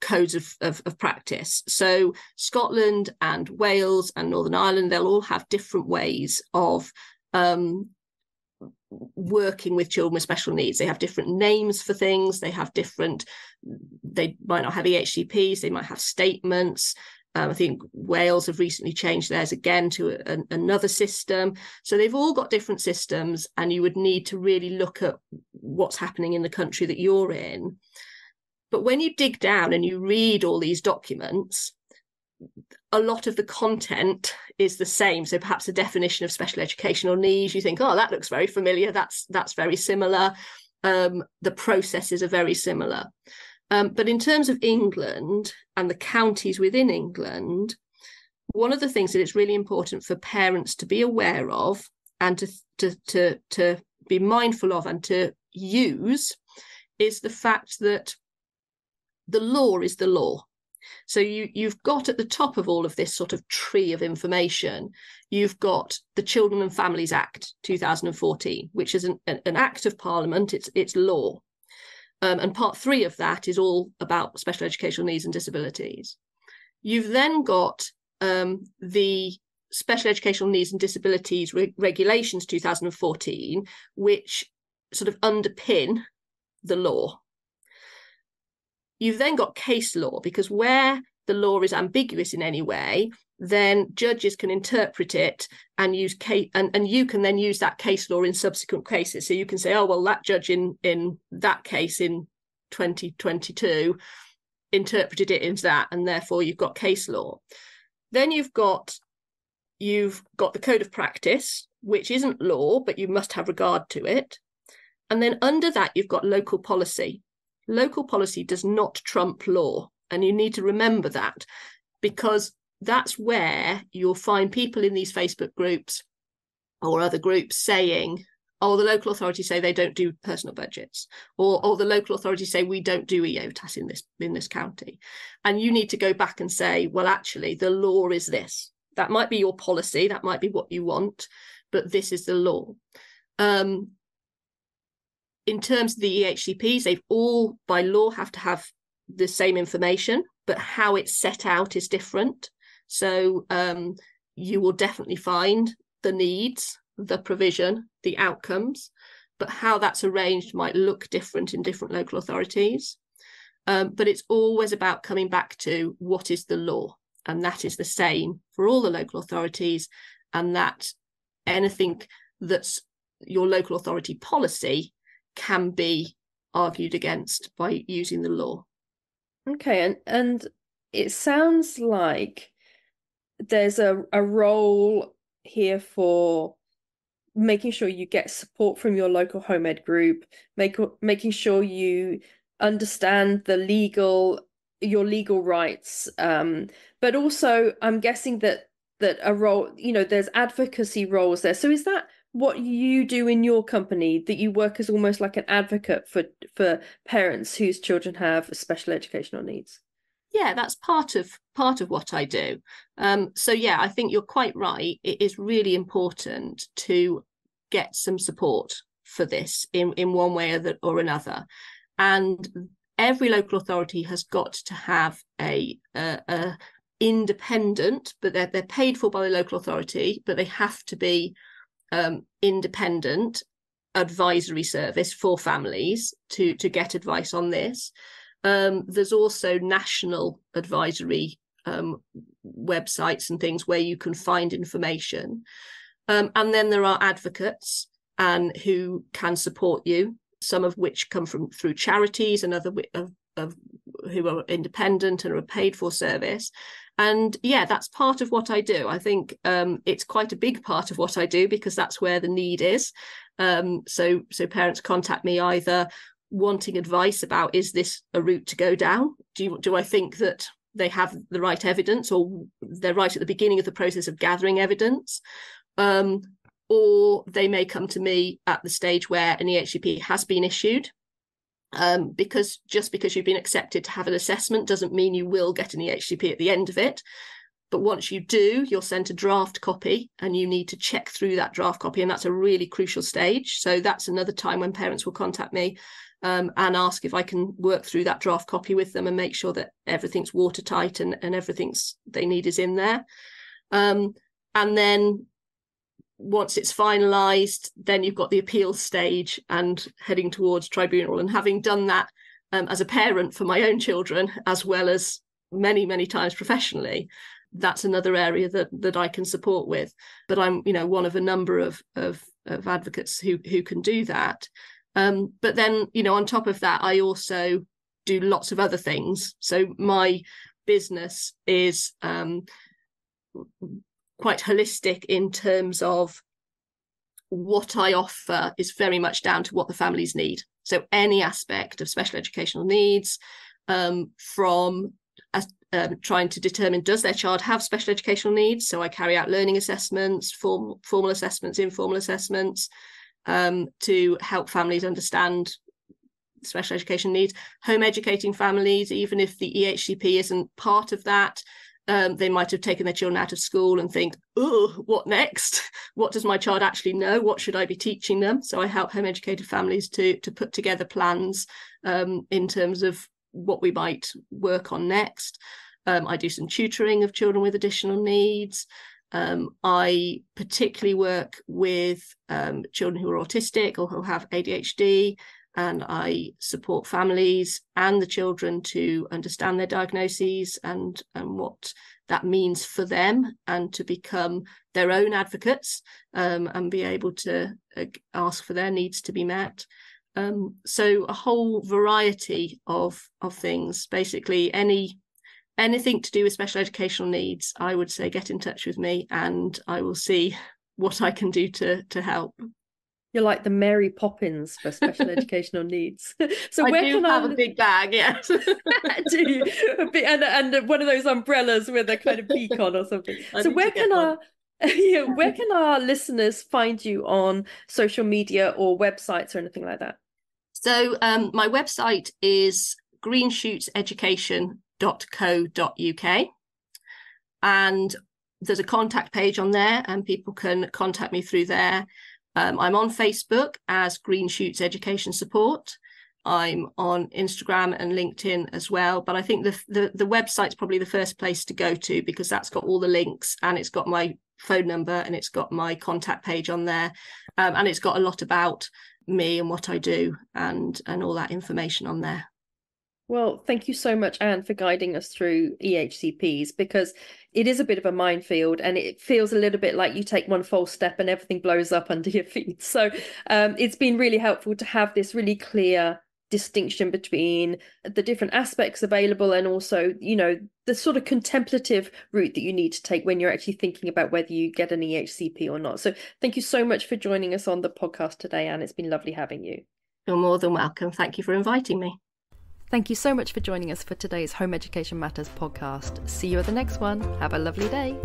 codes of practice. So Scotland and Wales and Northern Ireland, they'll all have different ways of working with children with special needs. They have different names for things. They might not have EHCPs, they might have statements. I think Wales have recently changed theirs again to another system. So they've all got different systems, and you would need to really look at what's happening in the country that you're in. But when you dig down and you read all these documents, a lot of the content is the same. So perhaps the definition of special educational needs, you think, oh, that looks very familiar. That's very similar. The processes are very similar. But in terms of England and the counties within England, one of the things that it's really important for parents to be aware of and to be mindful of and to use is the fact that the law is the law. So you've got at the top of all of this sort of tree of information, you've got the Children and Families Act 2014, which is an act of Parliament. It's law. And part 3 of that is all about special educational needs and disabilities. You've then got the Special Educational Needs and Disabilities Regulations 2014, which sort of underpin the law. You've then got case law, because where the law is ambiguous in any way, then judges can interpret it and use and you can then use that case law in subsequent cases. So you can say, oh, well, that judge in that case in 2022 interpreted it into that, and therefore you've got case law. Then you've got the code of practice, which isn't law, but you must have regard to it. And then under that, you've got local policy. Local policy does not trump law. And you need to remember that, because that's where you'll find people in these Facebook groups or other groups saying, oh, the local authorities say they don't do personal budgets, or the local authorities say we don't do EOTAS in this county. And you need to go back and say, well, actually, the law is this. That might be your policy, that might be what you want, but this is the law. In terms of the EHCPs, they've all, by law, have to have the same information, but how it's set out is different. So you will definitely find the needs, the provision, the outcomes, but how that's arranged might look different in different local authorities. But it's always about coming back to what is the law, and that is the same for all the local authorities, and that anything that's your local authority policy can be argued against by using the law. Okay, and it sounds like there's a role here for making sure you get support from your local home ed group, making sure you understand your legal rights, but also I'm guessing that a role, there's advocacy roles there. So is that what you do in your company, that you work as almost like an advocate for parents whose children have special educational needs? Yeah, that's part of what I do. So yeah, I think you're quite right. It is really important to get some support for this in one way or another. And every local authority has got to have a independent, but they're paid for by the local authority, but they have to be independent advisory service for families to get advice on this. There's also national advisory websites and things where you can find information. And then there are advocates and who can support you, some of which come through charities and other who are independent and are a paid for service. And yeah, that's part of what I do. I think it's quite a big part of what I do, because that's where the need is. So parents contact me either wanting advice about, is this a route to go down? Do I think that they have the right evidence, or they're right at the beginning of the process of gathering evidence? Or they may come to me at the stage where an EHCP has been issued. Because just because you've been accepted to have an assessment doesn't mean you will get an EHCP at the end of it. But once you do, you're sent a draft copy and you need to check through that draft copy. And that's a really crucial stage. So that's another time when parents will contact me and ask if I can work through that draft copy with them and make sure that everything's watertight and everything they need is in there. And then once it's finalised, then you've got the appeal stage and heading towards tribunal. And having done that as a parent for my own children, as well as many, many times professionally, that's another area that I can support with. But I'm, one of a number of advocates who can do that. But then, on top of that, I also do lots of other things. So my business is quite holistic in terms of what I offer is very much down to what the families need. So any aspect of special educational needs, from trying to determine, does their child have special educational needs? So I carry out learning assessments, formal assessments, informal assessments, to help families understand special education needs, home educating families, even if the EHCP isn't part of that. They might have taken their children out of school and think, oh, what next? What does my child actually know? What should I be teaching them? So I help home educated families to put together plans in terms of what we might work on next. I do some tutoring of children with additional needs. I particularly work with children who are autistic or who have ADHD, and I support families and the children to understand their diagnoses and what that means for them, and to become their own advocates and be able to ask for their needs to be met. So a whole variety of things. Basically, anything to do with special educational needs, I would say get in touch with me and I will see what I can do to help. You're like the Mary Poppins for special educational needs. So I do have a big bag, yes. Do you? And one of those umbrellas with a kind of beak on or something. So where can our listeners find you on social media or websites or anything like that? So my website is greenshooteseducation.co.uk, and there's a contact page on there and people can contact me through there. I'm on Facebook as Green Shoots Education Support. I'm on Instagram and LinkedIn as well, but I think the website's probably the first place to go to, because that's got all the links and it's got my phone number and it's got my contact page on there, and it's got a lot about me and what I do and all that information on there. Well, thank you so much, Anne, for guiding us through EHCPs, because it is a bit of a minefield and it feels a little bit like you take one false step and everything blows up under your feet. So it's been really helpful to have this really clear distinction between the different aspects available and also, the sort of contemplative route that you need to take when you're actually thinking about whether you get an EHCP or not. So thank you so much for joining us on the podcast today, Anne. It's been lovely having you. You're more than welcome. Thank you for inviting me. Thank you so much for joining us for today's Home Education Matters podcast. See you at the next one. Have a lovely day.